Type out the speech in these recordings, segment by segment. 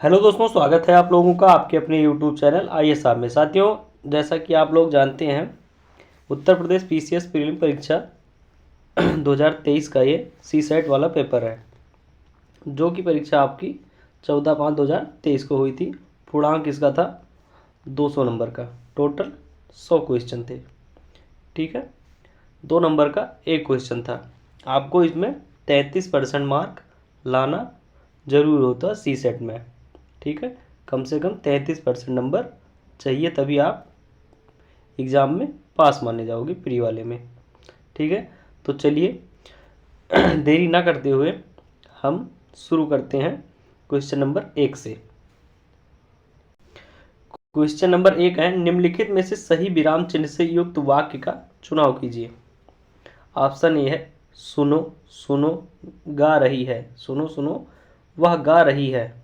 Hello दोस्तों, स्वागत है आप लोगों का आपके अपने यूट्यूब चैनल IAS में। साथियों, जैसा कि आप लोग जानते हैं, उत्तर प्रदेश PCS प्रीलिम परीक्षा 2023 का ये CSET वाला पेपर है, जो कि परीक्षा आपकी 14/5/2023 को हुई थी। पूर्णांक इसका था 200 नंबर का। टोटल 100 क्वेश्चन थे। ठीक है, 2 नंबर का एक क्वेश्चन था। आपको इसमें 33% मार्क लाना जरूर होता CSET में। ठीक है, कम से कम 33% नंबर चाहिए, तभी आप एग्ज़ाम में पास माने जाओगे प्री वाले में। ठीक है, तो चलिए देरी ना करते हुए हम शुरू करते हैं क्वेश्चन नंबर 1 से। क्वेश्चन नंबर 1 है, निम्नलिखित में से सही विराम चिन्ह से युक्त वाक्य का चुनाव कीजिए। ऑप्शन ए है सुनो सुनो गा रही है, सुनो सुनो वह गा रही है।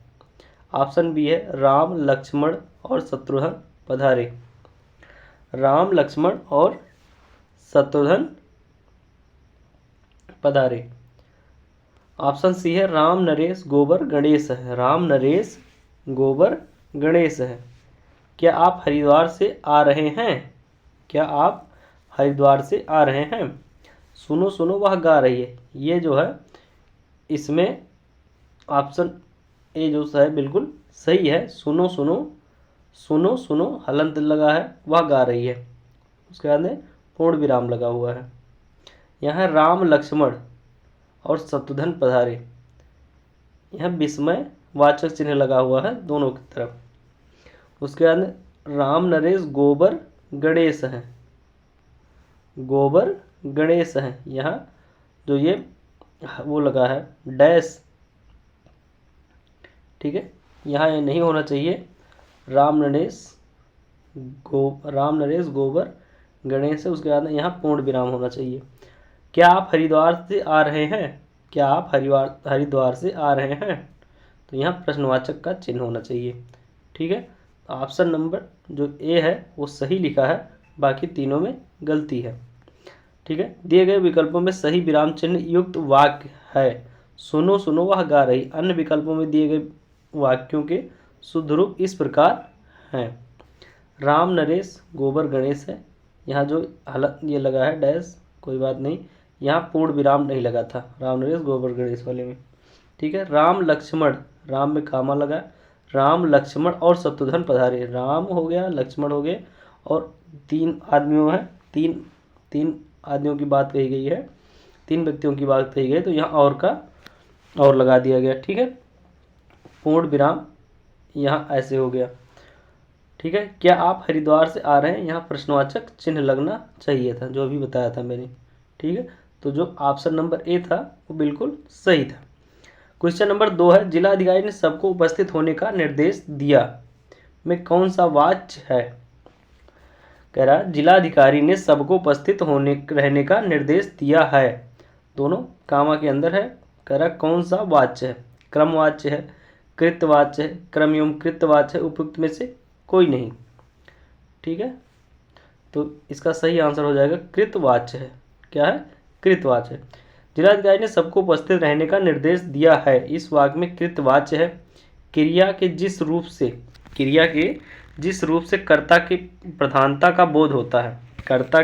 ऑप्शन बी है राम लक्ष्मण और शत्रुघ्न पधारे, राम लक्ष्मण और शत्रुघ्न पधारे। ऑप्शन सी है राम नरेश गोबर गणेश है, राम नरेश गोबर गणेश है। क्या आप हरिद्वार से आ रहे हैं? क्या आप हरिद्वार से आ रहे हैं? सुनो सुनो वह गा रही है, ये जो है इसमें ऑप्शन ए जो है बिल्कुल सही है। सुनो सुनो सुनो सुनो हलंत लगा है, वह गा रही है, उसके बाद में पूर्ण विराम लगा हुआ है। यहाँ राम लक्ष्मण और शत्रुघ्न पधारे, यहाँ विस्मय वाचक चिन्ह लगा हुआ है दोनों की तरफ। उसके बाद राम नरेश गोबर गणेश है, गोबर गणेश है। यहाँ जो ये वो लगा है डैश, ठीक है, यहाँ ये नहीं होना चाहिए। राम नरेश गोबर गणेश है, उसके बाद यहाँ पूर्ण विराम होना चाहिए। क्या आप हरिद्वार से आ रहे हैं? क्या आप हरिद्वार से आ रहे हैं? तो यहाँ प्रश्नवाचक का चिन्ह होना चाहिए। ठीक है, ऑप्शन नंबर जो ए है वो सही लिखा है, बाकी तीनों में गलती है। ठीक है, दिए गए विकल्पों में सही विराम चिन्ह युक्त वाक्य है सुनो सुनो वह गा रही। अन्य विकल्पों में दिए गए वाक्यों के शुद्ध रूप इस प्रकार हैं। राम नरेश गोबर गणेश है, यहाँ जो ये लगा है डैश, कोई बात नहीं, यहाँ पूर्ण विराम नहीं लगा था राम नरेश गोबर गणेश वाले में। ठीक है, राम लक्ष्मण, राम में कामा लगा, राम लक्ष्मण और शत्रुघ्न पधारे, राम हो गया लक्ष्मण हो गए और 3 आदमियों है, तीन आदमियों की बात कही गई है, 3 व्यक्तियों की बात कही गई, तो यहाँ और का और लगा दिया गया। ठीक है, पूर्ण विराम यहाँ ऐसे हो गया। ठीक है, क्या आप हरिद्वार से आ रहे हैं, यहाँ प्रश्नवाचक चिन्ह लगना चाहिए था, जो अभी बताया था मैंने। ठीक है, तो जो ऑप्शन नंबर ए था वो बिल्कुल सही था। क्वेश्चन नंबर 2 है, जिलाधिकारी ने सबको उपस्थित होने का निर्देश दिया में कौन सा वाच्य है? कह रहा जिलाधिकारी ने सबको उपस्थित रहने का निर्देश दिया है, दोनों कामा के अंदर है। कह रहा कौन सा वाच्य है? क्रमवाच्य है, कृतवाच्य है, क्रम एवं कृतवाच्य है, उपयुक्त में से कोई नहीं। ठीक है, तो इसका सही आंसर हो जाएगा कृतवाच्य है। क्या है? कृतवाच्य है। जिलाधिकारी ने सबको उपस्थित रहने का निर्देश दिया है, इस वाक्य में कृतवाच्य है। क्रिया के जिस रूप से कर्ता की प्रधानता का बोध होता है, कर्ता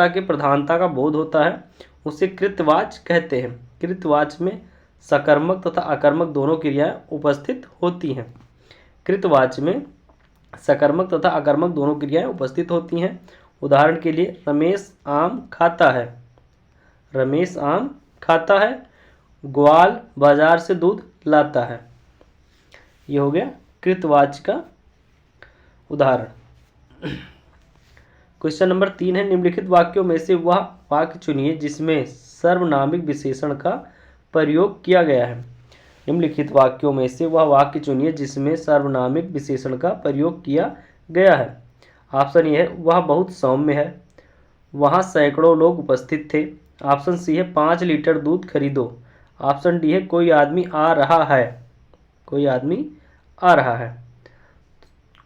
के प्रधानता का बोध होता है, उसे कृतवाच्य कहते हैं। कृतवाच्य में सकर्मक तथा अकर्मक दोनों क्रियाएं उपस्थित होती हैं। कृतवाच्य में सकर्मक तथा अकर्मक दोनों क्रियाएं उपस्थित होती हैं। उदाहरण के लिए रमेश आम खाता है, रमेश आम खाता है, ग्वाल बाजार से दूध लाता है। ये हो गया कृतवाच्य का उदाहरण। क्वेश्चन नंबर 3 है, निम्नलिखित वाक्यों में से वह वाक्य चुनिए जिसमें सर्वनामिक विशेषण का प्रयोग किया गया है। निम्नलिखित वाक्यों में से वह वाक्य चुनिए जिसमें सर्वनामिक विशेषण का प्रयोग किया गया है। ऑप्शन ए है वह बहुत सौम्य है, वहाँ सैकड़ों लोग उपस्थित थे। ऑप्शन सी है 5 लीटर दूध खरीदो। ऑप्शन डी है कोई आदमी आ रहा है, कोई आदमी आ रहा है,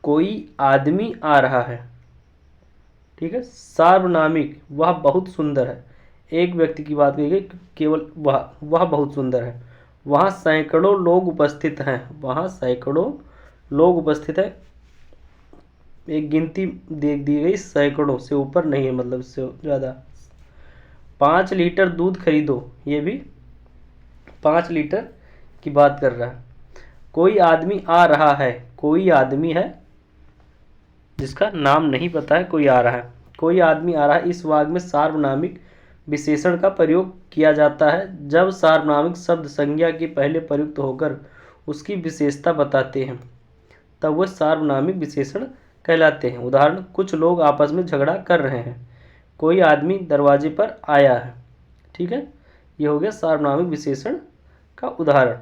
कोई आदमी आ रहा है। ठीक है, सार्वनामिक वह बहुत सुंदर है, एक व्यक्ति की बात कही गई, केवल वह बहुत सुंदर है। वहाँ सैकड़ों लोग उपस्थित हैं। वहाँ सैकड़ों लोग उपस्थित हैं। एक गिनती दे दी गई, सैकड़ों से ऊपर नहीं है, मतलब इससे ज़्यादा। 5 लीटर दूध खरीदो, ये भी 5 लीटर की बात कर रहा है। कोई आदमी आ रहा है, कोई आदमी है जिसका नाम नहीं पता है, कोई आ रहा है। कोई आदमी आ रहा है, इस वाक्य में सार्वनामिक विशेषण का प्रयोग किया जाता है जब सार्वनामिक शब्द संज्ञा के पहले प्रयुक्त होकर उसकी विशेषता बताते हैं, तब वह सार्वनामिक विशेषण कहलाते हैं। उदाहरण, कुछ लोग आपस में झगड़ा कर रहे हैं, कोई आदमी दरवाजे पर आया है। ठीक है, ये हो गया सार्वनामिक विशेषण का उदाहरण।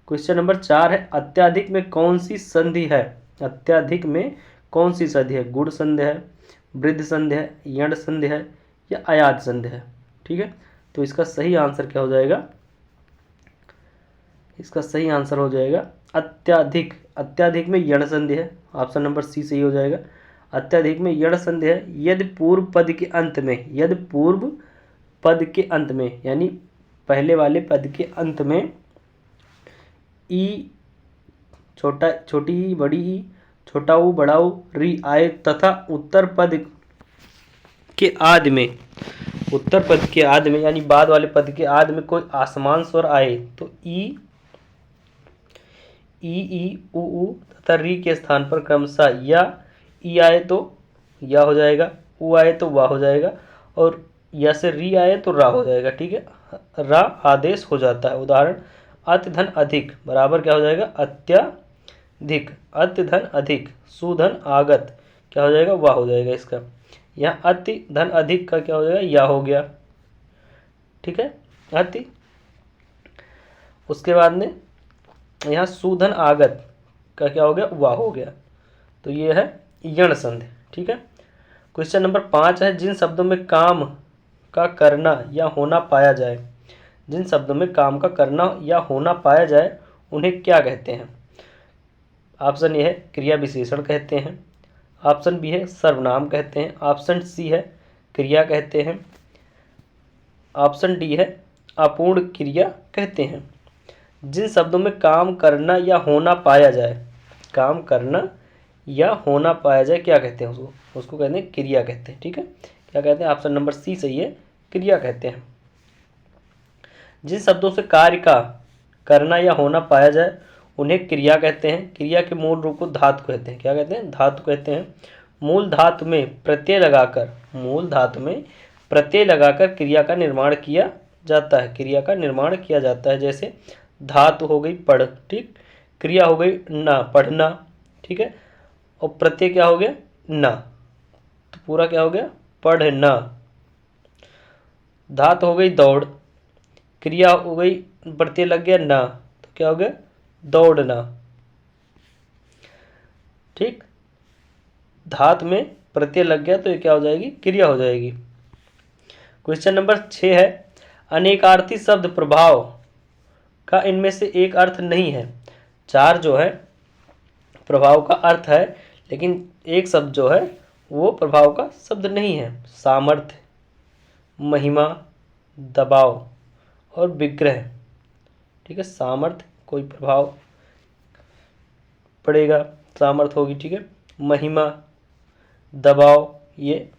क्वेश्चन नंबर 4 है, अत्याधिक में कौन सी संधि है? अत्याधिक में कौन सी संधि है? गुण संधि है, वृद्ध संधि है, यण संधि है या अयाद संधि है? ठीक है, तो इसका सही आंसर क्या हो जाएगा? इसका सही आंसर हो जाएगा अत्याधिक। अत्याधिक में यण संधि है, ऑप्शन नंबर सी सही हो जाएगा। अत्याधिक में यण संधि है यदि पूर्व पद के अंत में, यदि पूर्व पद के अंत में यानी पहले वाले पद के अंत में ई, छोटा छोटी ई, बड़ी ई, छोटा ऊ, बड़ा ऊ, री आए तथा उत्तर पद के आदि में, उत्तर पद के आदि में यानी बाद वाले पद के आदि में कोई असमान स्वर आए तो ई, उ तथा री के स्थान पर क्रमशः या ई आए तो या हो जाएगा, उ आए तो वा हो जाएगा, और या से री आए तो रा हो जाएगा। ठीक है, रा आदेश हो जाता है। उदाहरण, अति धन अधिक बराबर क्या हो जाएगा? अत्याधिक। अति धन अधिक, सुधन आगत क्या हो जाएगा? वाह हो जाएगा इसका। यहाँ अति धन अधिक का क्या हो जाएगा? या हो गया। ठीक है, अति। उसके बाद में यहाँ सुधन आगत का क्या हो गया? वाह हो गया। तो ये है यण संधि। ठीक है, क्वेश्चन नंबर 5 है, जिन शब्दों में काम का करना या होना पाया जाए, जिन शब्दों में काम का करना या होना पाया जाए उन्हें क्या कहते हैं? ऑप्शन ए है क्रिया विशेषण कहते हैं, ऑप्शन बी है सर्वनाम कहते हैं, ऑप्शन सी है क्रिया कहते हैं, ऑप्शन डी है अपूर्ण क्रिया कहते हैं। जिन शब्दों में काम करना या होना पाया जाए, काम करना या होना पाया जाए क्या कहते हैं? उसको कहते हैं क्रिया कहते हैं। ठीक है, क्या कहते हैं? ऑप्शन नंबर सी सही है, क्रिया कहते हैं। जिन शब्दों से कार्य का करना या होना पाया जाए उन्हें क्रिया कहते हैं। क्रिया के मूल रूप को धातु कहते हैं। क्या कहते हैं? धातु कहते हैं। मूल धातु में प्रत्यय लगाकर, मूल धातु में प्रत्यय लगाकर क्रिया का निर्माण किया जाता है, क्रिया का निर्माण किया जाता है। जैसे धातु हो गई पढ़, ठीक, क्रिया हो गई ना, पढ़ना, ठीक है, और प्रत्यय क्या हो गया? ना, तो पूरा क्या हो गया? पढ़ना। धातु हो गई दौड़, क्रिया हो गई, प्रत्यय लग गया ना, तो क्या हो गया? दौड़ना। ठीक, धातु में प्रत्यय लग गया तो ये क्या हो जाएगी? क्रिया हो जाएगी। क्वेश्चन नंबर 6 है, अनेकार्थी शब्द प्रभाव का इनमें से एक अर्थ नहीं है। 4 जो है प्रभाव का अर्थ है, लेकिन एक शब्द जो है वो प्रभाव का शब्द नहीं है। सामर्थ्य, महिमा, दबाव और विग्रह। ठीक है, सामर्थ्य कोई प्रभाव पड़ेगा, सामर्थ्य होगी। ठीक है, महिमा, दबाव ये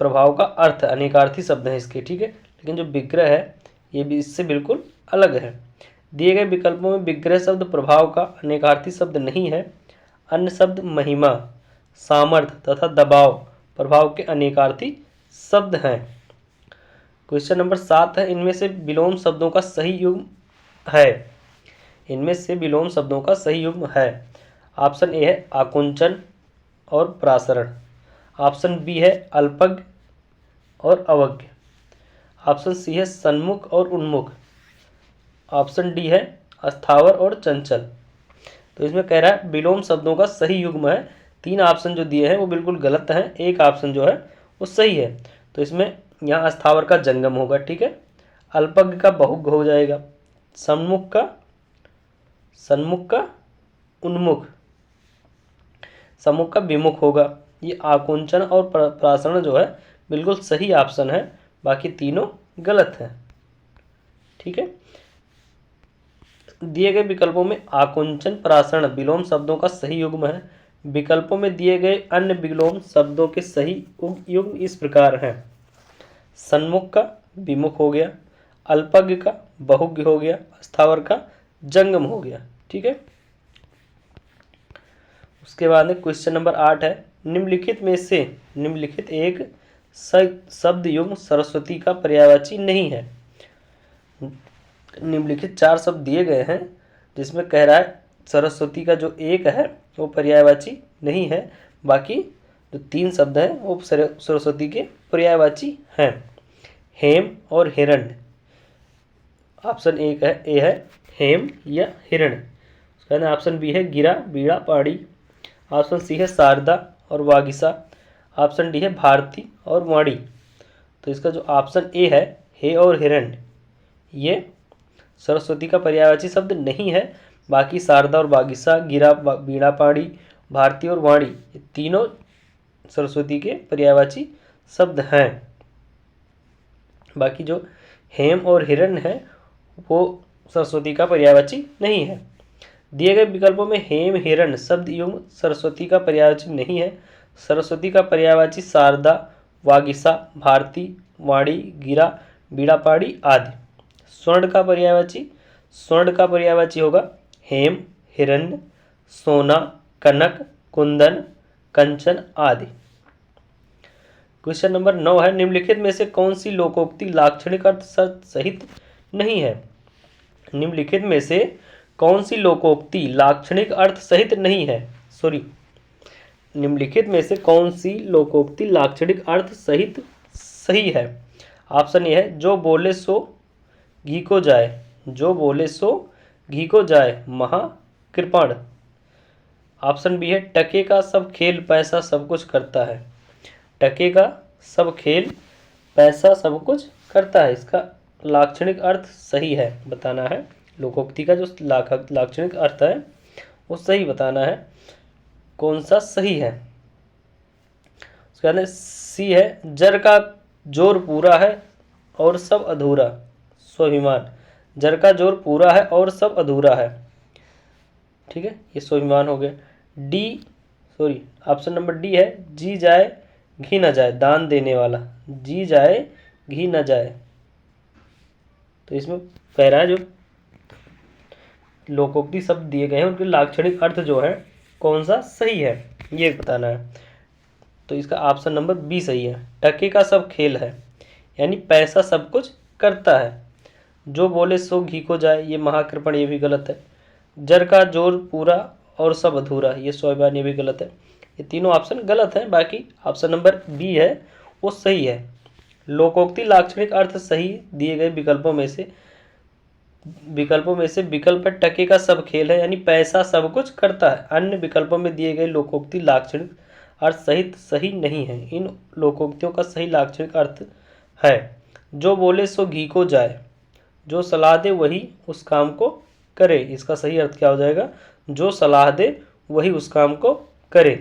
प्रभाव का अर्थ अनेकार्थी शब्द है इसके। ठीक है, लेकिन जो विग्रह है ये भी इससे बिल्कुल अलग है। दिए गए विकल्पों में विग्रह शब्द प्रभाव का अनेकार्थी शब्द नहीं है। अन्य शब्द महिमा, सामर्थ्य तथा दबाव प्रभाव के अनेकार्थी शब्द हैं। क्वेश्चन नंबर 7 है, इनमें से विलोम शब्दों का सही युग्म है। इनमें से विलोम शब्दों का सही युग्म है। ऑप्शन ए है आकुंचन और प्रासरण, ऑप्शन बी है अल्पज्ञ और अवज्ञ, ऑप्शन सी है सन्मुख और उन्मुख, ऑप्शन डी है अस्थावर और चंचल। तो इसमें कह रहा है विलोम शब्दों का सही युग्म है। 3 ऑप्शन जो दिए हैं वो बिल्कुल गलत हैं, एक ऑप्शन जो है वो सही है। तो इसमें यहाँ अस्थावर का जंगम होगा, ठीक है, अल्पज्ञ का बहुज्ञ हो जाएगा, सन्मुख का उन्मुख, सम्मुख का विमुख होगा। ये आकुंचन और प्रासरण जो है बिल्कुल सही ऑप्शन है, बाकी तीनों गलत हैं। ठीक है, दिए गए विकल्पों में आकुंचन, प्रासरण, विलोम शब्दों का सही युग्म है। विकल्पों में दिए गए अन्य विलोम शब्दों के सही युग्म इस प्रकार हैं। सन्मुख का विमुख हो गया, अल्पज्ञ का बहुज्ञ हो गया, स्थावर का जंगम हो गया। ठीक है। उसके बाद में क्वेश्चन नंबर 8 है, निम्नलिखित में से निम्नलिखित एक शब्द युग्म सरस्वती का पर्यायवाची नहीं है। निम्नलिखित 4 शब्द दिए गए हैं जिसमें कह रहा है सरस्वती का जो एक है वो पर्यायवाची नहीं है, बाकी जो 3 शब्द हैं वो सरस्वती के पर्यायवाची हैं। हेम और हिरण्य। ऑप्शन ए है हेम या हिरण्य। उसका ऑप्शन बी है गिरा, बीड़ा, पाड़ी। ऑप्शन सी है शारदा और वागीसा। ऑप्शन डी है भारती और वाणी। तो इसका जो ऑप्शन ए है हे और हिरण्य, ये सरस्वती का पर्यायवाची शब्द नहीं है। बाकी शारदा और वागीसा, गिरा, बीड़ा, पाड़ी, भारती और वाणी, ये तीनों सरस्वती के पर्यायवाची शब्द हैं। बाकी जो हेम और हिरण्य है वो सरस्वती का पर्यायवाची नहीं है। दिए गए विकल्पों में हेम, हिरण्य शब्द युग्म सरस्वती का पर्यायवाची नहीं है। सरस्वती का पर्यायवाची शारदा, वागीसा, भारती, वाणी, गिरा, बीड़ा, पाड़ी आदि। स्वर्ण का पर्यायवाची होगा हेम, हिरण्य, सोना, कनक, कुंदन, कंचन आदि। क्वेश्चन नंबर 9 है, निम्नलिखित में से कौन सी लोकोक्ति लाक्षणिक अर्थ सहित नहीं है। निम्नलिखित में से कौन सी लोकोक्ति लाक्षणिक अर्थ सहित नहीं है। निम्नलिखित में से कौन सी लोकोक्ति लाक्षणिक अर्थ सहित सही है। ऑप्शन ए है जो बोले सो घी को जाए, जो बोले सो घी को जाए, महाकृपण। ऑप्शन बी है टके का सब खेल पैसा सब कुछ करता है। टके का सब खेल पैसा सब कुछ करता है, इसका लाक्षणिक अर्थ सही है बताना है। लोकोक्ति का जो लाक्षणिक अर्थ है वो सही बताना है, कौन सा सही है। उसके बाद सी है जर का जोर पूरा है और सब अधूरा, स्वाभिमान। जर का जोर पूरा है और सब अधूरा है। ठीक है, ये स्वाभिमान हो गया। ऑप्शन नंबर डी है जी जाए घी न जाए, दान देने वाला। जी जाए घी न जाए, तो इसमें कह रहा है जो लोकोक्ति शब्द दिए गए हैं उनके लाक्षणिक अर्थ जो है कौन सा सही है ये बताना है। तो इसका ऑप्शन नंबर बी सही है, टके का सब खेल है, यानी पैसा सब कुछ करता है। जो बोले सो घी को जाए, ये महाकृपण, ये भी गलत है। जर का जोर पूरा और सब अधूरा, ये स्वाभिमान, ये भी गलत है। ये तीनों ऑप्शन गलत हैं, बाकी ऑप्शन नंबर बी है वो सही है। लोकोक्ति लाक्षणिक अर्थ सही दिए गए विकल्पों में से विकल्प है टके का सब खेल है, यानी पैसा सब कुछ करता है। अन्य विकल्पों में दिए गए लोकोक्ति लाक्षणिक अर्थ सहित सही नहीं है। इन लोकोक्तियों का सही लाक्षणिक अर्थ है जो बोले सो घी को जाए, जो सलाह दे वही उस काम को करे। इसका सही अर्थ क्या हो जाएगा, जो सलाह दे वही उस काम को करे।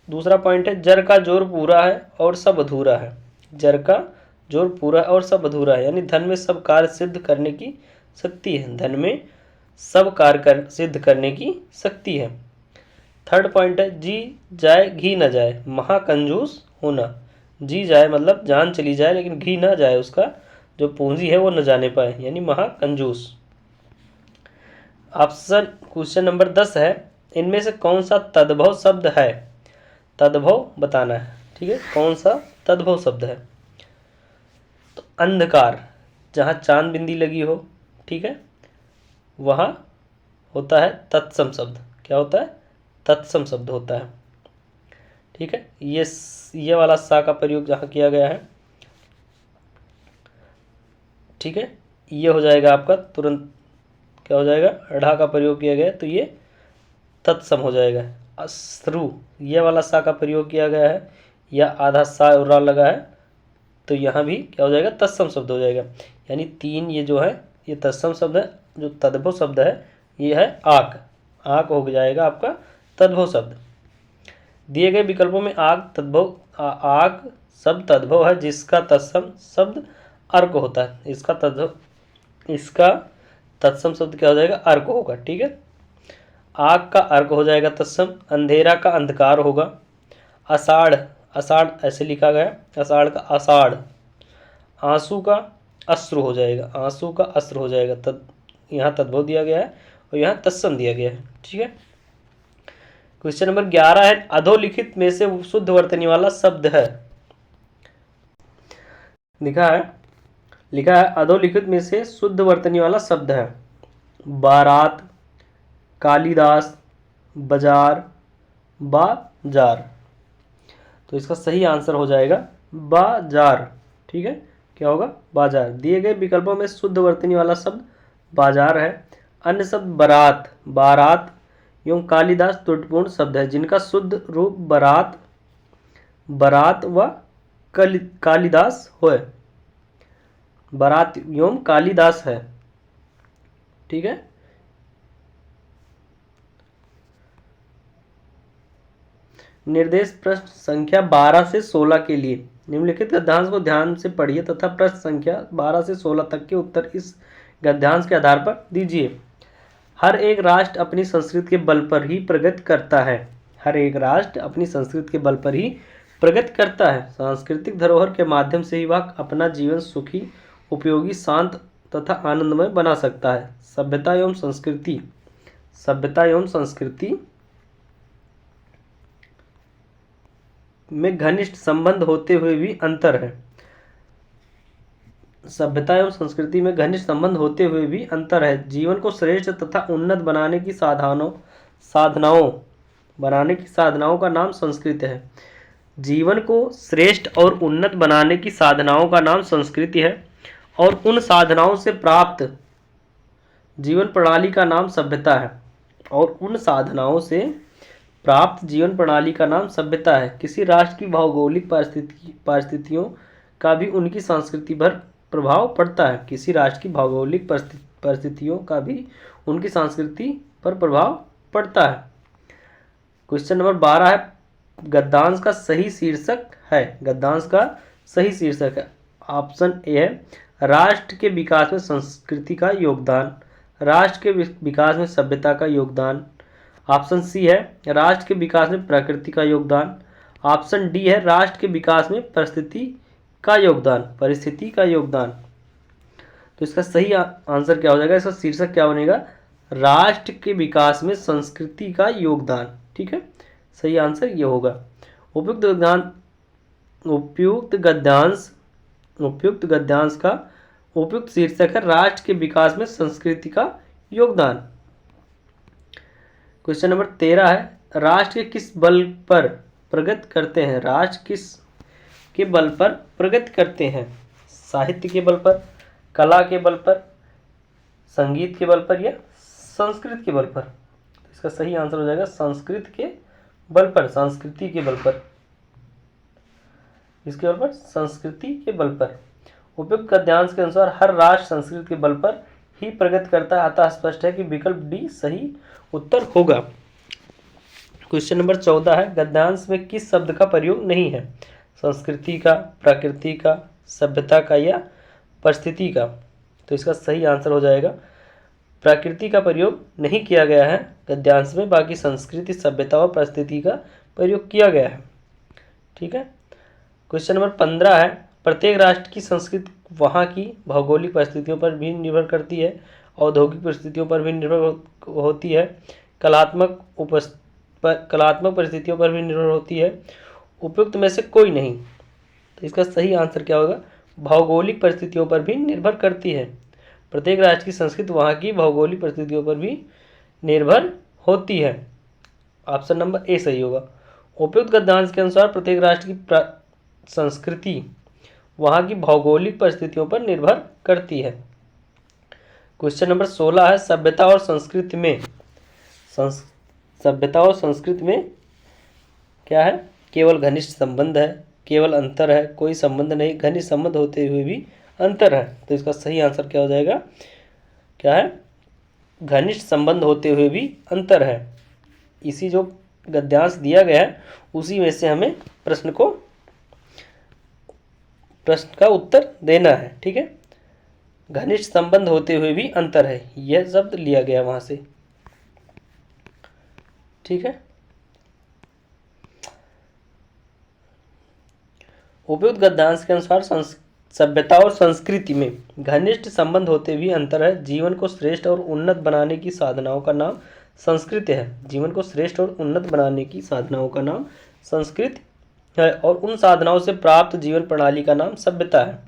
दूसरा पॉइंट है जर का जोर पूरा है और सब अधूरा है। जर का जोर पूरा और सब अधूरा है, यानी धन में सब कार्य सिद्ध करने की शक्ति है। धन में सब कार्य सिद्ध करने की शक्ति है। थर्ड पॉइंट है जी जाए घी न जाए, महाकंजूस होना। जी जाए मतलब जान चली जाए लेकिन घी न जाए, उसका जो पूंजी है वो न जाने पाए, यानी महाकंजूस। ऑप्शन क्वेश्चन नंबर 10 है, इनमें से कौन सा तद्भव शब्द है। तद्भव बताना है। ठीक है, कौन सा तद्भव शब्द है। तो अंधकार, जहाँ चांद बिंदी लगी हो, ठीक है, वहाँ होता है तत्सम शब्द। क्या होता है, तत्सम शब्द होता है। ठीक है, ये वाला सा का प्रयोग जहाँ किया गया है, ठीक है, ये हो जाएगा आपका तुरंत क्या हो जाएगा, ढ़ा का प्रयोग किया गया तो ये तत्सम हो जाएगा। अश्रु, ये वाला सा का प्रयोग किया गया है या आधा सा और रा लगा है तो यहाँ भी क्या हो जाएगा, तत्सम शब्द हो जाएगा। यानी 3 ये जो है ये तत्सम शब्द है। जो तद्भव शब्द है ये है आक। आक हो जाएगा आपका तद्भव शब्द। दिए गए विकल्पों में आक शब्द तद्भव है जिसका तत्सम शब्द अर्क होता है। इसका तत्सम शब्द क्या हो जाएगा, अर्क होगा। ठीक है, आग का अर्क हो जाएगा तत्सम, अंधेरा का अंधकार होगा, आषाढ़, आषाढ़ ऐसे लिखा गया, आषाढ़ का आषाढ़, आंसू का अश्रु हो जाएगा, आंसू का अश्रु हो जाएगा, यहाँ तद्भव दिया गया है और यहाँ तत्सम दिया गया है। ठीक है, क्वेश्चन नंबर 11 है, अधोलिखित में से शुद्ध वर्तनी वाला शब्द है। लिखा है अधोलिखित में से शुद्ध वर्तनी वाला शब्द है, बारात, कालिदास, बाजार, बाजार। तो इसका सही आंसर हो जाएगा बाजार। ठीक है, क्या होगा, बाजार। दिए गए विकल्पों में शुद्ध वर्तनी वाला शब्द बाजार है। अन्य शब्द बारात, बारात एवं कालिदास त्रुटिपूर्ण शब्द है, जिनका शुद्ध रूप बारात, बारात व कालिदास है, बारात एवं कालिदास है। ठीक है, निर्देश प्रश्न संख्या 12 से 16 के लिए निम्नलिखित गद्यांश को ध्यान से पढ़िए तथा प्रश्न संख्या 12 से 16 तक के उत्तर इस गद्यांश के आधार पर दीजिए। हर एक राष्ट्र अपनी संस्कृति के बल पर ही प्रगति करता है। हर एक राष्ट्र अपनी संस्कृति के बल पर ही प्रगति करता है। सांस्कृतिक धरोहर के माध्यम से ही वह अपना जीवन सुखी, उपयोगी, शांत तथा आनंदमय बना सकता है। सभ्यता एवं संस्कृति, सभ्यता एवं संस्कृति में घनिष्ठ संबंध होते हुए भी अंतर है। सभ्यता एवं संस्कृति में घनिष्ठ संबंध होते हुए भी अंतर है। जीवन को श्रेष्ठ तथा उन्नत बनाने की साधनाओं का नाम संस्कृति है। जीवन को श्रेष्ठ और उन्नत बनाने की साधनाओं का नाम संस्कृति है और उन साधनाओं से प्राप्त जीवन प्रणाली का नाम सभ्यता है। और उन साधनाओं से प्राप्त जीवन प्रणाली का नाम सभ्यता है। किसी राष्ट्र की भौगोलिक परिस्थितियों का भी उनकी संस्कृति पर प्रभाव पड़ता है। किसी राष्ट्र की भौगोलिक परिस्थितियों का भी उनकी संस्कृति पर प्रभाव पड़ता है। क्वेश्चन नंबर 12 है, गद्यांश का सही शीर्षक है। गद्यांश का सही शीर्षक है, ऑप्शन ए है राष्ट्र के विकास में संस्कृति का योगदान, राष्ट्र के विकास में सभ्यता का योगदान। ऑप्शन सी है राष्ट्र के विकास में प्रकृति का योगदान। ऑप्शन डी है राष्ट्र के विकास में परिस्थिति का योगदान। तो इसका सही आंसर क्या हो जाएगा, इसका शीर्षक क्या बनेगा, राष्ट्र के विकास में संस्कृति का योगदान। ठीक है, सही आंसर ये होगा। उपयुक्त गद्यांश का उपयुक्त शीर्षक है राष्ट्र के विकास में संस्कृति का योगदान। क्वेश्चन नंबर 13 है, राष्ट्र के किस बल पर प्रगति करते हैं। राष्ट्र किस के बल पर प्रगति करते हैं, साहित्य के बल पर, कला के बल पर, संगीत के बल पर या संस्कृत के बल पर। तो इसका सही आंसर हो जाएगा संस्कृत के बल पर, संस्कृति के बल पर, इसके बल पर, संस्कृति के बल पर। उपयुक्त गद्यांश के अनुसार हर राष्ट्र संस्कृति के बल पर ही प्रगति करता है, अतः स्पष्ट है कि विकल्प डी सही उत्तर होगा। क्वेश्चन नंबर 14 है, गद्यांश में किस शब्द का प्रयोग नहीं है, संस्कृति का, प्रकृति का, सभ्यता का या परिस्थिति का। तो इसका सही आंसर हो जाएगा प्रकृति का प्रयोग नहीं किया गया है गद्यांश में, बाकी संस्कृति, सभ्यता और परिस्थिति का प्रयोग किया गया है। ठीक है, क्वेश्चन नंबर 15 है, प्रत्येक राष्ट्र की संस्कृति वहाँ की भौगोलिक परिस्थितियों पर भी निर्भर करती है, औद्योगिक परिस्थितियों पर भी निर्भर होती है, कलात्मक परिस्थितियों पर भी निर्भर होती है, उपयुक्त में से कोई नहीं। तो इसका सही आंसर क्या होगा, भौगोलिक परिस्थितियों पर भी निर्भर करती है। प्रत्येक राष्ट्र की संस्कृति वहाँ की भौगोलिक परिस्थितियों पर भी निर्भर होती है। ऑप्शन नंबर ए सही होगा। उपयुक्त गद्यांश के अनुसार प्रत्येक राष्ट्र की संस्कृति वहाँ की भौगोलिक परिस्थितियों पर निर्भर करती है। क्वेश्चन नंबर 16 है, सभ्यता और संस्कृति में क्या है, केवल घनिष्ठ संबंध है, केवल अंतर है, कोई संबंध नहीं, घनिष्ठ संबंध होते हुए भी अंतर है। तो इसका सही आंसर क्या हो जाएगा, क्या है, घनिष्ठ संबंध होते हुए भी अंतर है। इसी जो गद्यांश दिया गया है उसी में से हमें प्रश्न का उत्तर देना है। ठीक है, घनिष्ठ संबंध होते हुए भी अंतर है, यह शब्द लिया गया वहां से। ठीक है, उपयुक्त गद्यांश के अनुसार सभ्यता और संस्कृति में घनिष्ठ संबंध होते भी अंतर है। जीवन को श्रेष्ठ और उन्नत बनाने की साधनाओं का नाम संस्कृति है। जीवन को श्रेष्ठ और उन्नत बनाने की साधनाओं का नाम संस्कृति है और उन साधनाओं से प्राप्त जीवन प्रणाली का नाम सभ्यता है।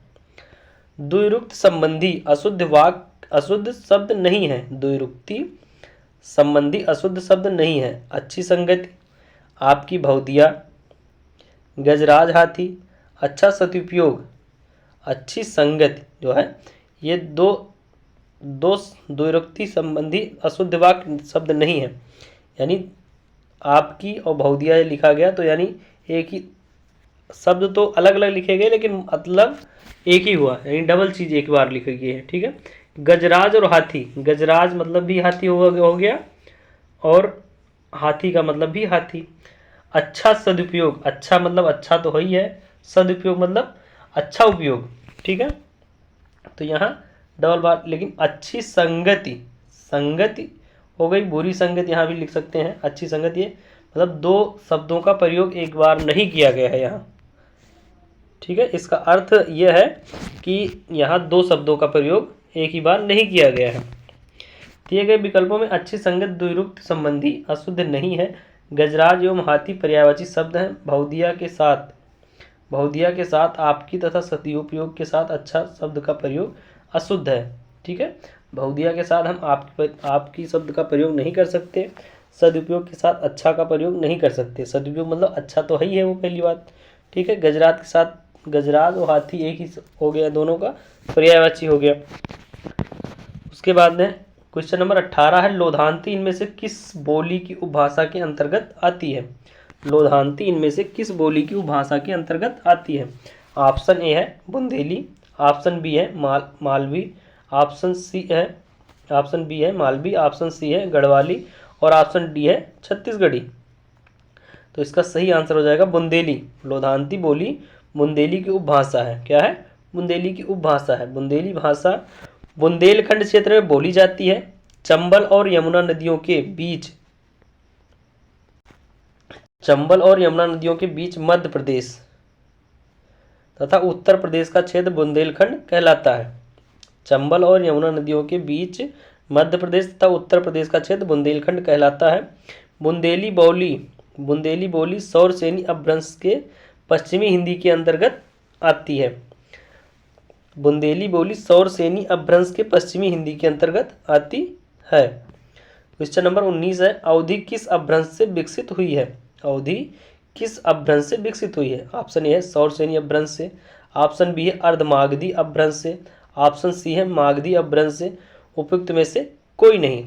द्विरुक्त संबंधी अशुद्ध वाक्य अशुद्ध शब्द नहीं है। द्विरुक्ति संबंधी अशुद्ध शब्द नहीं है। अच्छी संगति, आपकी भौदिया, गजराज हाथी, अच्छा सदुपयोग, अच्छी संगति जो है, ये दो दो द्विरुक्ति संबंधी अशुद्ध वाक्य शब्द नहीं है। यानी आपकी और भौदिया लिखा गया तो यानी एक ही शब्द तो अलग अलग लिखे गए लेकिन मतलब एक ही हुआ, यानी डबल चीज एक बार लिखी गई है। ठीक है, गजराज और हाथी, गजराज मतलब भी हाथी हो गया और हाथी का मतलब भी हाथी। अच्छा सदुपयोग, अच्छा मतलब अच्छा तो ही है, सदुपयोग मतलब अच्छा उपयोग। ठीक है, तो यहाँ डबल बार, लेकिन अच्छी संगति, संगति हो गई, बुरी संगति यहाँ भी लिख सकते हैं। अच्छी संगति ये मतलब दो शब्दों का प्रयोग एक बार नहीं किया गया है यहाँ। ठीक है, इसका अर्थ यह है कि यहाँ दो शब्दों का प्रयोग एक ही बार नहीं किया गया है। दिए गए विकल्पों में अच्छी संगत द्विरुक्त संबंधी अशुद्ध नहीं है। गजराज एवं हाथी पर्यायवाची शब्द हैं। भौदिया के साथ आपकी तथा सदुपयोग के साथ अच्छा शब्द का प्रयोग अशुद्ध है। ठीक है, भौदिया के साथ हम आपकी शब्द का प्रयोग नहीं कर सकते, सदुपयोग के साथ अच्छा का प्रयोग नहीं कर सकते। सदुपयोग मतलब अच्छा तो ही है, वो पहली बात। ठीक है, गजराज के साथ गजराज और हाथी एक ही हो गया, दोनों का पर्यायवाची हो गया। उसके बाद में क्वेश्चन नंबर 18 है, लोधांती इनमें से किस बोली की उपभाषा के अंतर्गत आती है? लोधांती इनमें से किस बोली की उपभाषा के अंतर्गत आती है? ऑप्शन ए है बुंदेली, ऑप्शन बी है मालवी, ऑप्शन बी है मालवी, ऑप्शन सी है गढ़वाली और ऑप्शन डी है छत्तीसगढ़ी। तो इसका सही आंसर हो जाएगा बुंदेली। लोधांती बोली बुंदेली की उपभाषा है। क्या है? बुंदेली की उपभाषा है। बुंदेली भाषा बुंदेलखंड क्षेत्र में बोली जाती है। चंबल और यमुना नदियों के बीच मध्य प्रदेश तथा उत्तर प्रदेश का क्षेत्र बुंदेलखंड कहलाता है। चंबल और यमुना नदियों के बीच मध्य प्रदेश तथा उत्तर प्रदेश का क्षेत्र बुंदेलखंड कहलाता है। बुंदेली बोली सौरसेनी अपभ्रंश के पश्चिमी हिंदी के अंतर्गत आती है। बुंदेली बोली सौरसेनी अपभ्रंश के पश्चिमी हिंदी के अंतर्गत आती है। क्वेश्चन नंबर 19 है, अवधि किस अपभ्रंश से विकसित हुई है? अवधि किस अपभ्रंश से विकसित हुई है? ऑप्शन ए है सौरसेनी अपभ्रंश से, ऑप्शन बी है अर्धमागधी अपभ्रंश से, ऑप्शन सी है मागधी अपभ्रंश से। उपयुक्त में से कोई नहीं।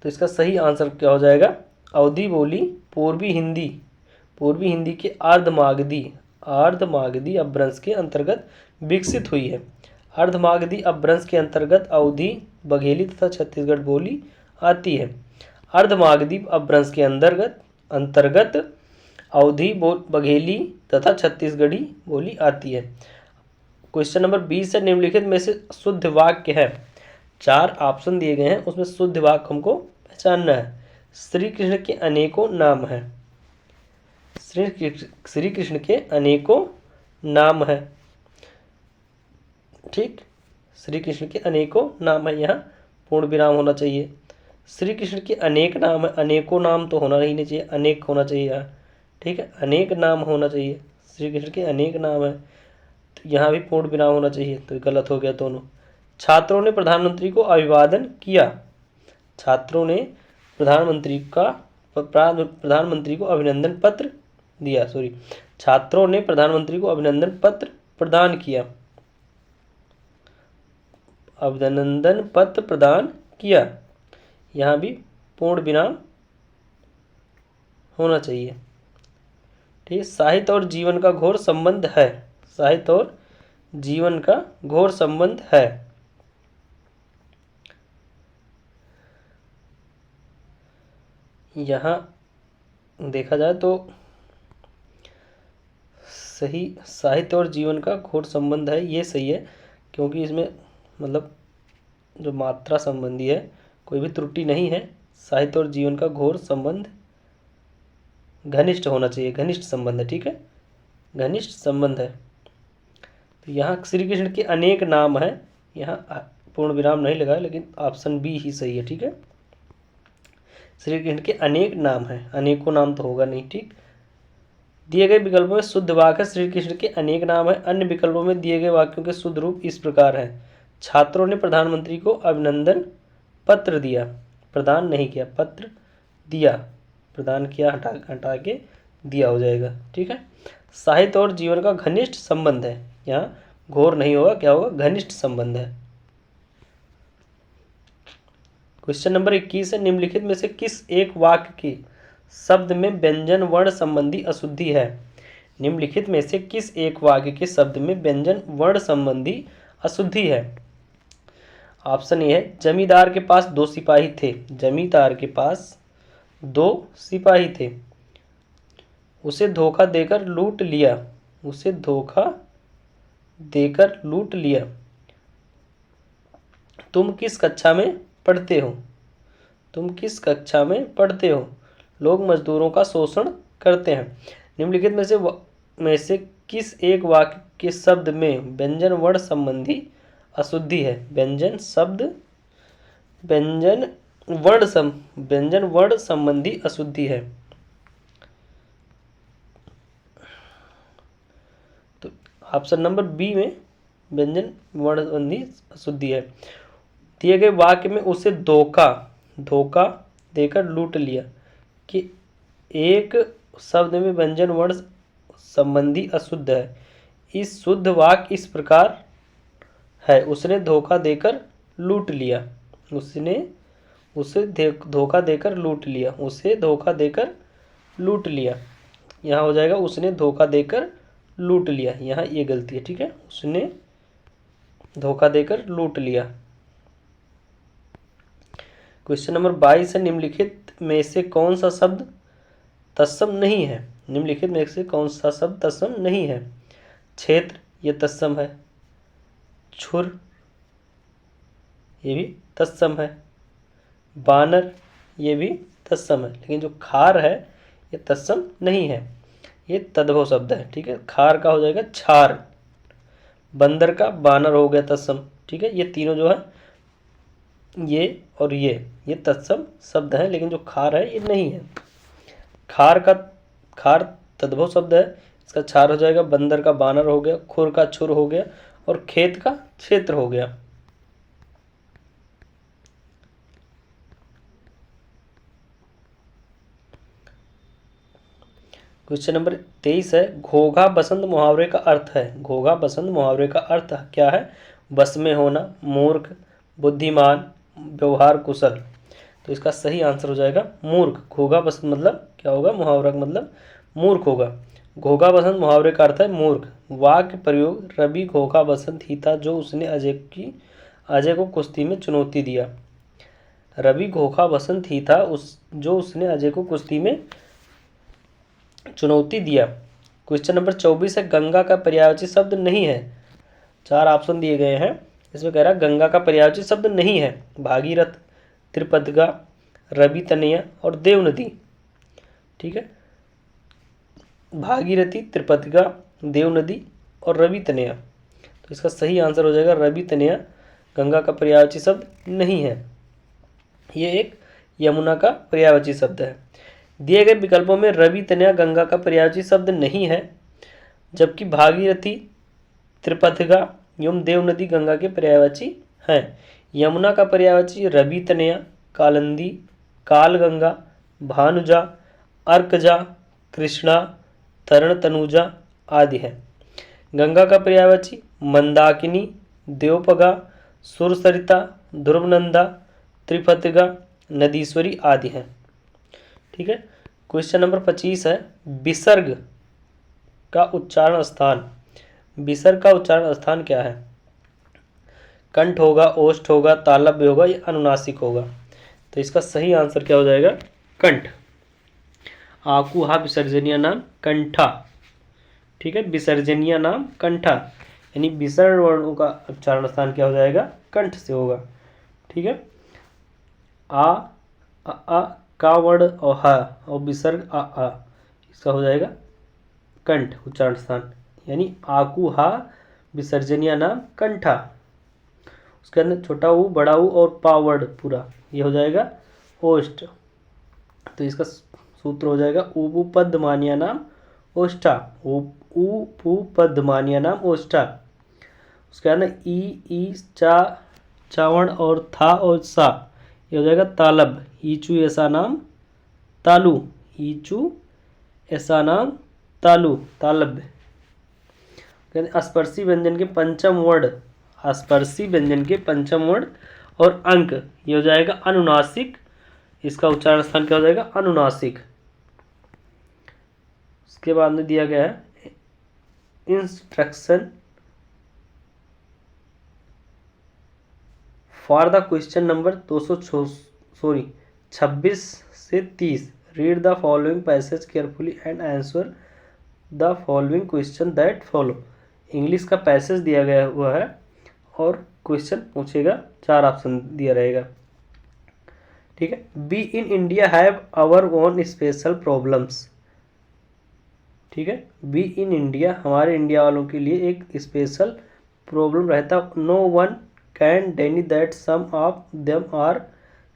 तो इसका सही आंसर क्या हो जाएगा? अवधि बोली पूर्वी हिंदी के अर्धमागधी अपभ्रंश के अंतर्गत विकसित हुई है। अर्धमागधी अपभ्रंश के अंतर्गत अवधी, बघेली तथा छत्तीसगढ़ बोली आती है। अर्धमागधी अपभ्रंश के अंतर्गत अवधी, बघेली तथा छत्तीसगढ़ी बोली आती है। क्वेश्चन नंबर 20 है, निम्नलिखित में से शुद्ध वाक्य है। 4 ऑप्शन दिए गए हैं, उसमें शुद्ध वाक्य हमको पहचानना है। श्री कृष्ण के अनेकों नाम है। श्री कृष्ण के अनेकों नाम है। ठीक, श्री कृष्ण के अनेकों नाम है, यहाँ पूर्ण विराम होना चाहिए। श्री कृष्ण के अनेक नाम है, अनेकों नाम तो होना ही नहीं चाहिए, अनेक होना चाहिए यहाँ। ठीक है, अनेक नाम होना चाहिए। श्री कृष्ण के अनेक नाम है, तो यहाँ भी पूर्ण विराम होना चाहिए, तो गलत हो गया दोनों। छात्रों ने प्रधानमंत्री को अभिवादन किया। छात्रों ने प्रधानमंत्री को अभिनंदन पत्र दिया। छात्रों ने प्रधानमंत्री को अभिनंदन पत्र प्रदान किया। अभिनंदन पत्र प्रदान किया, यहाँ भी पूर्ण विराम होना चाहिए। ठीक है, साहित्य और जीवन का घोर संबंध है। साहित्य और जीवन का घोर संबंध है। यहाँ देखा जाए तो सही, साहित्य और जीवन का घोर संबंध है, ये सही है। क्योंकि इसमें मतलब जो मात्रा संबंधी है कोई भी त्रुटि नहीं है। साहित्य और जीवन का घोर संबंध घनिष्ठ होना चाहिए, घनिष्ठ संबंध है, ठीक है, घनिष्ठ संबंध है। तो यहाँ श्री कृष्ण के अनेक नाम है, यहाँ पूर्ण विराम नहीं लगा, लेकिन ऑप्शन बी ही सही है, ठीक है। श्री कृष्ण के अनेक नाम हैं, अनेकों नाम तो होगा नहीं, ठीक। दिए गए विकल्पों में शुद्ध वाक्य है श्री कृष्ण के अनेक नाम है। अन्य विकल्पों में दिए गए वाक्यों के शुद्ध रूप इस प्रकार हैं। छात्रों ने प्रधानमंत्री को अभिनंदन पत्र दिया, प्रदान नहीं किया, पत्र दिया, प्रदान किया, हटा के दिया हो जाएगा, ठीक है। साहित्य और जीवन का घनिष्ठ संबंध है, यहाँ घोर नहीं होगा, क्या होगा, घनिष्ठ संबंध है। क्वेश्चन नंबर 21 है, निम्नलिखित में से किस एक वाक्य के शब्द में व्यंजन वर्ण संबंधी अशुद्धि है। निम्नलिखित में से किस एक वाक्य के शब्द में व्यंजन वर्ण संबंधी अशुद्धि है। ऑप्शन ए है, जमींदार के पास 2 सिपाही थे, जमींदार के पास 2 सिपाही थे, उसे धोखा देकर लूट लिया, उसे धोखा देकर लूट लिया। तुम किस कक्षा में पढ़ते हो, तुम किस कक्षा में पढ़ते हो। लोग मजदूरों का शोषण करते हैं। निम्नलिखित में से किस एक वाक्य के शब्द में व्यंजन वर्ण संबंधी अशुद्धि है। व्यंजन वर्ण संबंधी अशुद्धि है। तो ऑप्शन नंबर बी में व्यंजन वर्ण संबंधी अशुद्धि है। दिए गए वाक्य में उसे धोखा देकर लूट लिया कि एक शब्द में व्यंजन वर्ण संबंधी अशुद्ध है। इस शुद्ध वाक्य इस प्रकार है, उसने धोखा देकर लूट लिया, उसे धोखा देकर लूट लिया, उसे धोखा देकर लूट लिया। यहाँ हो जाएगा उसने धोखा देकर लूट लिया, यहाँ ये गलती है, ठीक है, उसने धोखा देकर लूट लिया। क्वेश्चन नंबर 22 है, निम्नलिखित में से कौन सा शब्द तत्सम नहीं है। निम्नलिखित में से कौन सा शब्द तत्सम नहीं है। क्षेत्र ये तत्सम है, छुर ये भी तत्सम है, बानर ये भी तत्सम है, लेकिन जो खार है ये तत्सम नहीं है, ये तद्भव शब्द है, ठीक है। खार का हो जाएगा छार, बंदर का बानर हो गया तत्सम, ठीक है। ये तीनों जो है ये और ये तत्सम शब्द है, लेकिन जो खार है ये नहीं है। खार तद्भव शब्द है, इसका छार हो जाएगा, बंदर का बानर हो गया, खुर का छुर हो गया और खेत का क्षेत्र हो गया। क्वेश्चन नंबर 23 है, घोघा बसंत मुहावरे का अर्थ है। घोघा बसंत मुहावरे का अर्थ क्या है। बस में होना, मूर्ख, बुद्धिमान, व्यवहार कुशल। तो इसका सही आंसर हो जाएगा मूर्ख। घोघा बसंत मतलब क्या होगा, मुहावरा का मतलब मूर्ख होगा। घोघा बसंत मुहावरे का अर्थ है मूर्ख। वाक्य प्रयोग, रवि घोघा बसंत ही था जो उसने अजय को कुश्ती में चुनौती दिया। रवि घोघा बसंत ही था जो उसने अजय को कुश्ती में चुनौती दिया। क्वेश्चन नंबर 24 है, गंगा का पर्यायवाची शब्द नहीं है। 4 ऑप्शन दिए गए हैं, इसमें कह रहा है गंगा का पर्यायवाची शब्द नहीं है। भागीरथ, त्रिपदगा, रवि तनया और देव नदी, ठीक है। भागीरथी, त्रिपदगा, देव नदी और रवि तनया। तो इसका सही आंसर हो जाएगा रवि तनया गंगा का पर्यायवाची शब्द नहीं है, ये एक यमुना का पर्यायवाची शब्द है। दिए गए विकल्पों में रवि तनया गंगा का पर्यायवाची शब्द नहीं है, जबकि भागीरथी, त्रिपथगा एवं देव नदी गंगा के पर्यायवाची हैं। यमुना का पर्यायवाची रवि तनया, कालिंदी, कालगंगा, भानुजा, अर्कजा, कृष्णा, तरण तनुजा आदि है। गंगा का पर्यायवाची मंदाकिनी, देवपगा, सुरसरिता, ध्रुवनंदा, त्रिपथगा, नदीश्वरी आदि है, ठीक है। क्वेश्चन नंबर 25 है, विसर्ग का उच्चारण स्थान। विसर्ग का उच्चारण स्थान क्या है। कंठ होगा, ओष्ठ होगा, तालव्य होगा या अनुनासिक होगा। तो इसका सही आंसर क्या हो जाएगा, कंठ। आकुहा विसर्जनीय नाम कंठा, ठीक है, विसर्जनीय नाम कंठा। यानी विसर्ग वर्णों का उच्चारण स्थान क्या हो जाएगा, कंठ से होगा। ठीक है, आ अ का वर्ण और ह और विसर्ग आ इसका हो जाएगा कंठ उच्चारण स्थान, यानी आकू हा विसर्जनीय नाम कंठा। उसके अंदर छोटा ऊ, बड़ा ऊ और पा वर्ण पूरा ये हो जाएगा ओष्ठ। तो इसका सूत्र हो जाएगा उपपदमान्य नाम ओष्ठा, उपपदमान्य नाम ओष्ठा। उसके अंदर ई चा चावण और था और सा ये हो जाएगा तालब, ईचू ऐसा नाम तालु, ईचू ऐसा नाम तालु तालब। स्पर्शी व्यंजन के पंचम वर्ण, स्पर्शी व्यंजन के पंचम वर्ण और अंक ये हो जाएगा अनुनासिक, इसका उच्चारण स्थान क्या हो जाएगा, अनुनासिक। उसके बाद में दिया गया है instruction for the question number 26 से 30, read the following passage carefully and answer the following question that follow. English का पैसेज दिया गया हुआ है और क्वेश्चन पूछेगा, 4 ऑप्शन दिया रहेगा। ठीक है, we in India have our own special problems. ठीक है, वी इन इंडिया हमारे इंडिया वालों के लिए एक स्पेशल प्रॉब्लम रहता, no one can deny that some of them are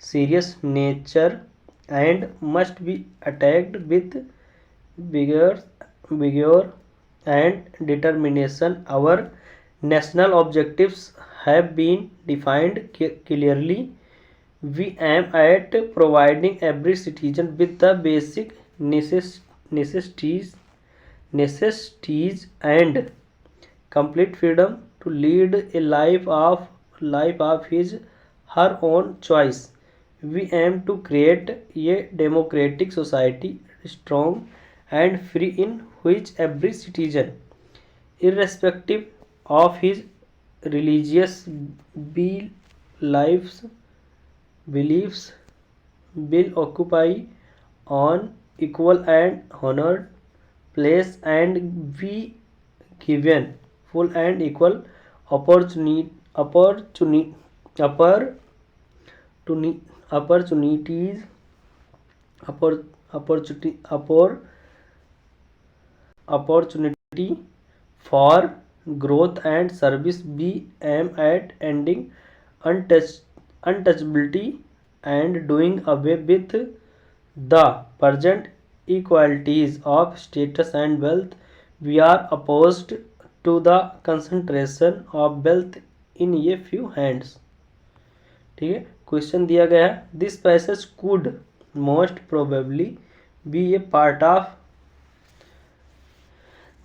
serious nature and must be attacked with vigor and determination. Our national objectives have been defined clearly. We aim at providing every citizen with the basic necessities and complete freedom to lead a life of his her own choice. We aim to create a democratic society, strong and free, in which every citizen, irrespective of his religious beliefs, will occupy an equal and honored place and be given full and equal opportunity for growth and service. We aim at ending untouchability and doing away with the present inequalities of status and wealth. We are opposed to the concentration of wealth in a few hands. ठीक है, question दिया गया है, this passage could most probably be a part of,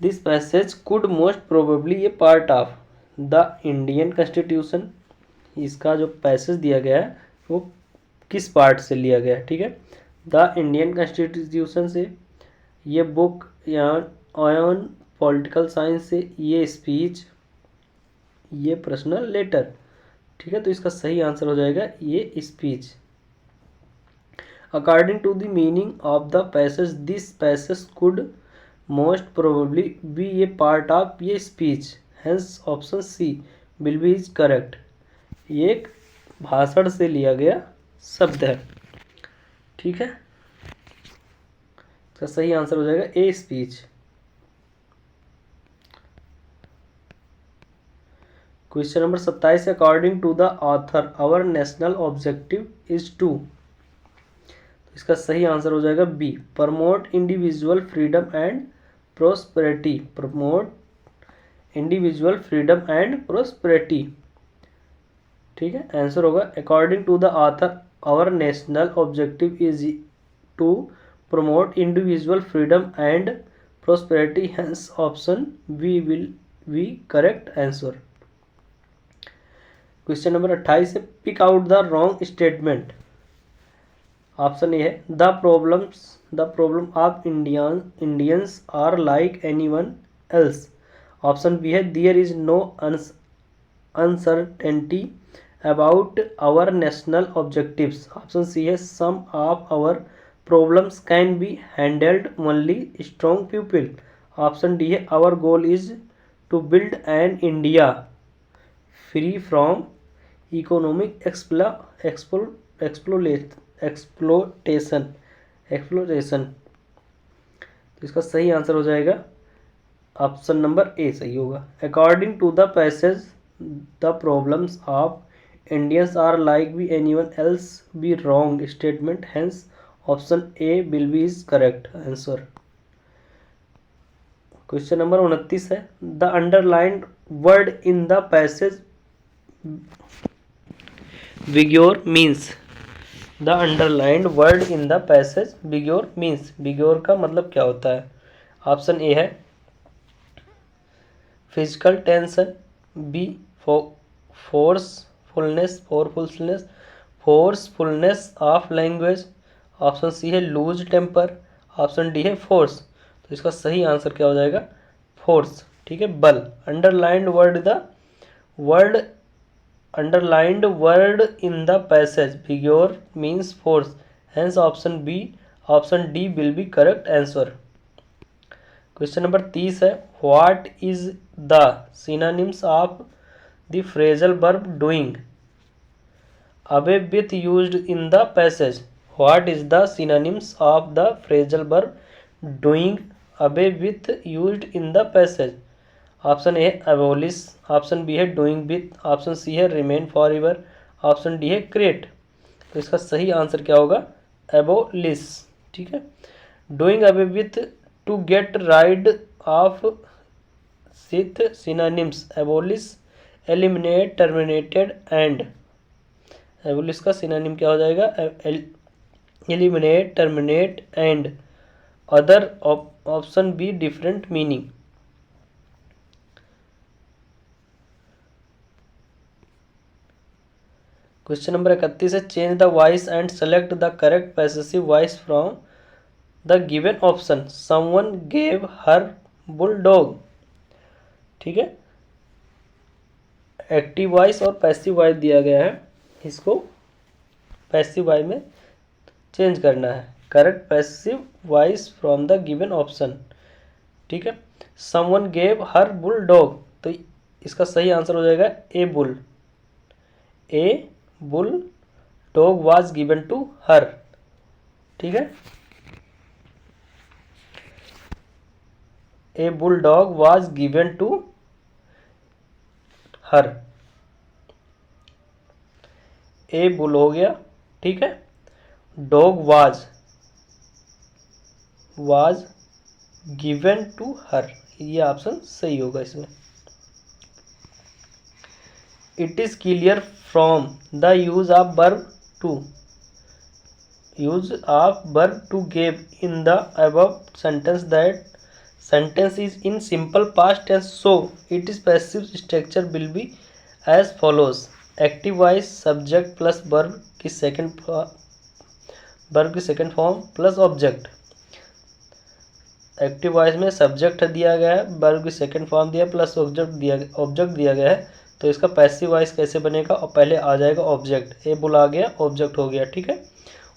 this passage could most probably A part of the Indian constitution. इसका जो passage दिया गया है वो किस पार्ट से लिया गया है। ठीक है, द इंडियन कॉन्स्टिट्यूशन से, ये बुक ऑन पॉलिटिकल साइंस से, ये स्पीच, ये पर्सनल लेटर। ठीक है, तो इसका सही आंसर हो जाएगा ये speech. According to the meaning of the passage, this passage could most probably be a part of ये speech, hence option C will be is correct. ये एक भाषण से लिया गया शब्द है। ठीक है, इसका सही आंसर हो जाएगा A speech. Question number 27, according to the author our national objective is to, तो इसका सही आंसर हो जाएगा B, promote individual freedom and prosperity, promote individual freedom and prosperity. ठीक है, आंसर होगा according to the author our national objective is to promote individual freedom and prosperity, hence option B will be correct answer. Question number 28 है, pick out the wrong statement. Option A है, the problem of Indians are like anyone else. Option B है, there is no uncertainty about our national objectives. Option C है, some of our problems can be handled only strong people. Option D है, our goal is to build an India free from economic exploitation. तो इसका सही answer हो जाएगा option number A सही होगा। According to the passage the problems of Indians are like be anyone else be wrong statement, hence option A will be is correct answer. Question number 29 है, the underlined word in the passage vigour means. The underlined word in the passage vigour means. Vigour का मतलब क्या होता है? Option A है physical tension, B forcefulness of language, option C है loose temper, option D है force. तो इसका सही आंसर क्या हो जाएगा? फोर्स। ठीक है, बल। Underlined word in the passage vigour means force, hence option D will be correct answer. Question number 30 है, what is the synonyms of the phrasal verb doing away with used in the passage. What is the synonyms of the phrasal verb doing away with used in the passage. Option A है abolish, option B है doing with, option C है remain for ever, option D है create. तो इसका सही answer क्या होगा? Abolish. ठीक है, doing away with to get rid of सिथ synonyms abolish, eliminate, terminated and. Abolish का सिनोनिम क्या हो जाएगा? Eliminate, terminate and other, option B different meaning. Question number 31 है, change the voice and select the correct passive voice from the given option. Someone gave her bulldog. ठीक है, active voice और passive voice दिया गया है, इसको passive voice में change करना है। Correct passive voice from the given option. ठीक है, समवन गेव हर बुलडॉग, तो इसका सही आंसर हो जाएगा a bull. A bull dog was given to her. ठीक है, a bull dog was given to her. A bull हो गया। ठीक है, dog was given to her, ये ऑप्शन सही होगा इसमें। It is clear from the use of verb to give in the above sentence that sentence is in simple past tense, so its passive structure will be as follows. Active voice subject plus verb की second form plus object। Active voice में subject दिया गया है, verb की second form दिया plus object दिया गया है। तो इसका पैसिव वॉइस कैसे बनेगा? और पहले आ जाएगा ऑब्जेक्ट, ए बुल आ गया, ऑब्जेक्ट हो गया। ठीक है,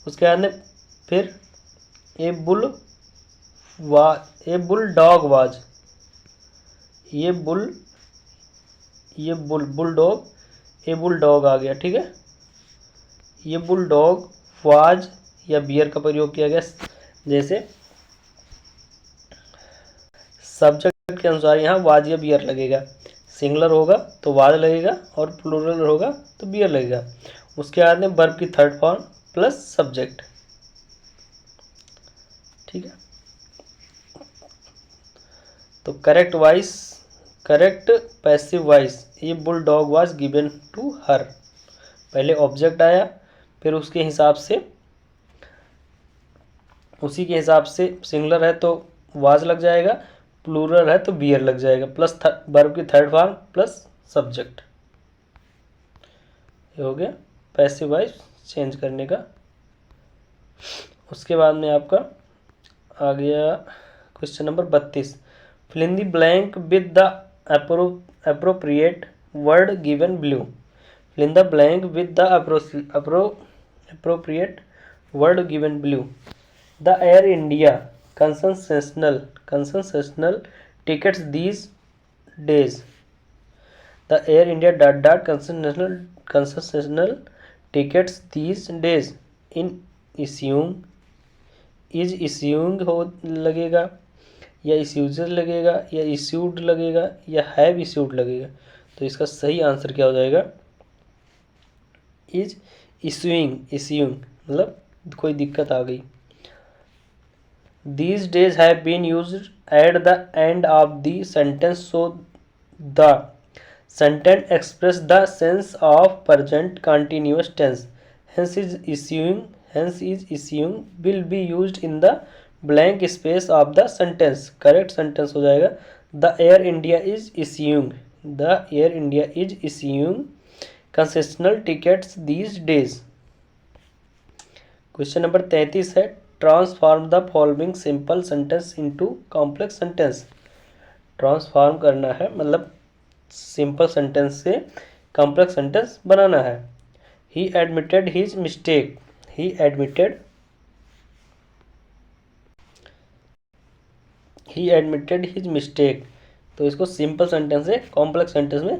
उसके बाद में फिर ए बुल डॉग वाज, ये बुलडॉग, ए बुल डॉग आ गया। ठीक है, ये बुल डॉग वाज या बियर का प्रयोग किया गया। जैसे सब्जेक्ट के अनुसार यहाँ वाज या बियर लगेगा, सिंगुलर होगा तो वाज लगेगा और प्लूरल होगा तो बियर लगेगा। उसके बाद में वर्ब की थर्ड फॉर्म प्लस सब्जेक्ट। ठीक है, तो करेक्ट पैसिव वॉइस, ये bull dog was given to her. पहले ऑब्जेक्ट आया, फिर उसके हिसाब से उसी के हिसाब से सिंगुलर है तो वाज लग जाएगा, प्लूरल है तो बियर लग जाएगा, प्लस वर्ब की थर्ड फॉर्म प्लस सब्जेक्ट। ये हो गया पैसिव वॉइस चेंज करने का। उसके बाद में आपका आ गया question number 32, fill in the blank with the appropriate word given below। fill in the blank with the appropriate word given below। the Air India concessional tickets, these days. The Air India concessional tickets these days. In issuing हो लगेगा या इश्यूजर लगेगा या issued लगेगा या have issued लगेगा। तो इसका सही आंसर क्या हो जाएगा? इज इश्यूइंग मतलब कोई दिक्कत आ गई। These days have been used at the end of the sentence, so the sentence express the sense of present continuous tense. Hence is issuing will be used in the blank space of the sentence. Correct sentence हो जाएगा The Air India is issuing concessional tickets these days. Question number 33 है transform the following simple sentence into complex sentence. Transform करना है मतलब simple sentence से complex sentence बनाना है। ही admitted his mistake. तो इसको सिंपल सेंटेंस से कॉम्प्लेक्स सेंटेंस में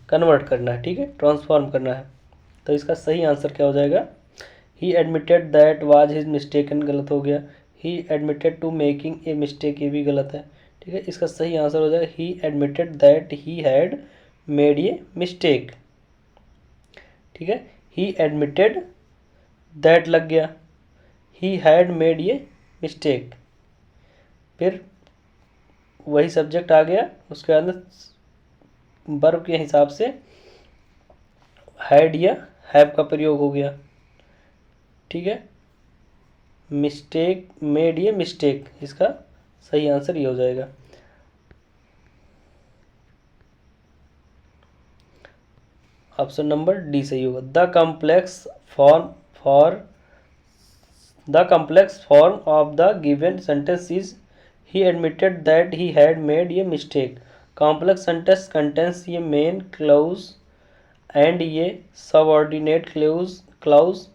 कन्वर्ट करना है, ठीक है, ट्रांसफॉर्म करना है। तो इसका सही आंसर क्या हो जाएगा? He admitted that was his mistake गलत हो गया। He admitted to making a mistake ये भी गलत है, ठीक है। इसका सही आंसर हो जाएगा He admitted that he had made a mistake, ठीक है। He admitted that लग गया, He had made a mistake। फिर वही सब्जेक्ट आ गया, उसके बाद वर्ब के हिसाब से had या have का प्रयोग हो गया, ठीक है। मेड ये मिस्टेक, इसका सही आंसर ये हो जाएगा। ऑप्शन नंबर डी सही होगा। The complex form of the given sentence is he admitted that he had made ये मिस्टेक। कॉम्प्लेक्स सेंटेंस कंटेंस ये मेन क्लॉज एंड ये subordinate clause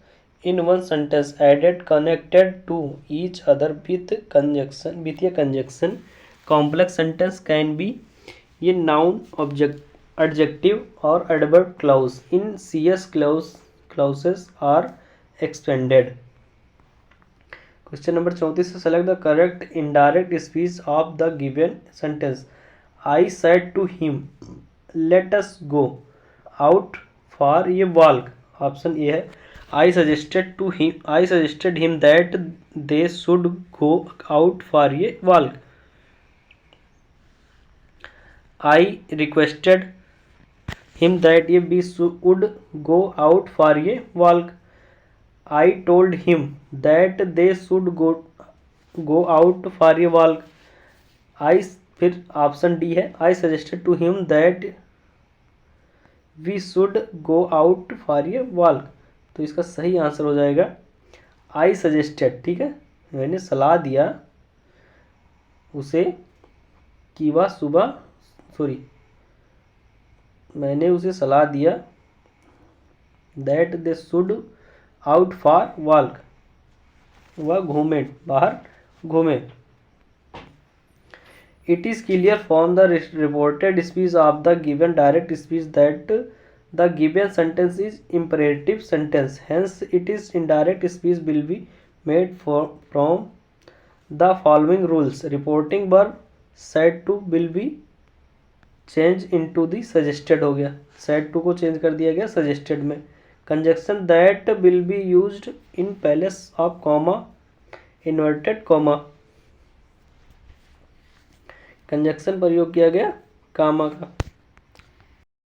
in one sentence added connected to each other with a conjunction. Complex sentence can be ये noun, adjective और adverb clause in CS clauses are expanded. Question number 34 से select the correct indirect speech of the given sentence. I said to him, let us go out for a walk. Option A है I suggested him that they should go out for a walk. I requested him that we should go out for a walk. I told him that they should go out for a walk. फिर option D है I suggested to him that we should go out for a walk. तो इसका सही answer हो जाएगा I suggested, ठीक है, मैंने सलाह दिया उसे कि वह मैंने उसे सलाह दिया that they should out for walk, वह बाहर घूमे। It is clear from the reported speech of the given direct speech that the given sentence is imperative sentence, hence it is indirect speech will be made from the following rules. Reporting verb said to will be changed into the suggested हो गया, said to को change कर दिया गया suggested में। conjunction that will be used in place of comma, inverted comma, conjunction प्रयोग किया गया कामा का।